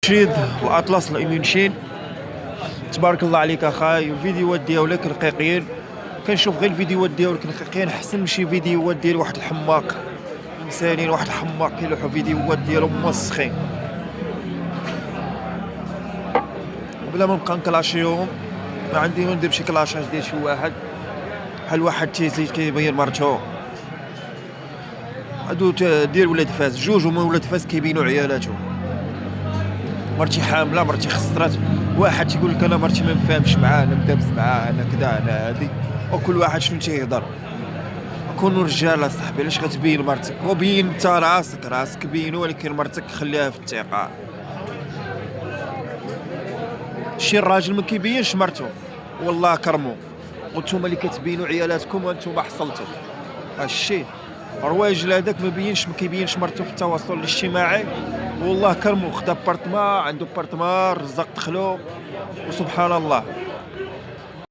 رشيد الأطلس الإيمونشين. تبارك الله عليك اخاي، الفيديوهات ديالك رقيقين. كنشوف غير الفيديوهات ديالك رقيقين احسن من شي فيديوهات ديال واحد الحماق انسانين. واحد الحماق كيلوحوا فيديوهات ديالو موسخين بلا ما نبقى نكلاشيهم. ما عندي ندير شي كلاشاج ديال شي واحد بحال واحد تيزيد كيبين مرتو. هادو دير ولاد فاس جوج هما ولاد فاس كيبينوا عيالاتهم. مرتي حامله، مرتي خسرات، واحد تيقول لك انا مرتي ما مفاهمش معاه، انا مدابز معاه، انا كذا انا هادي. وكل واحد شنو تيهضر. كونوا رجال صاحبي، علاش غتبين مرتك؟ وبين انت راسك بينو، ولكن مرتك خليها في الثقه. شي الراجل ما كيبينش مرتو والله كرمو، وانتم اللي كتبينوا عيالاتكم وانتم حصلتوا هادشي. الرواجل هذاك ما كيبينش مرتو في التواصل الاجتماعي، والله كرمو. خدا بارتما، عنده بارتما، رزق دخلو، وسبحان الله.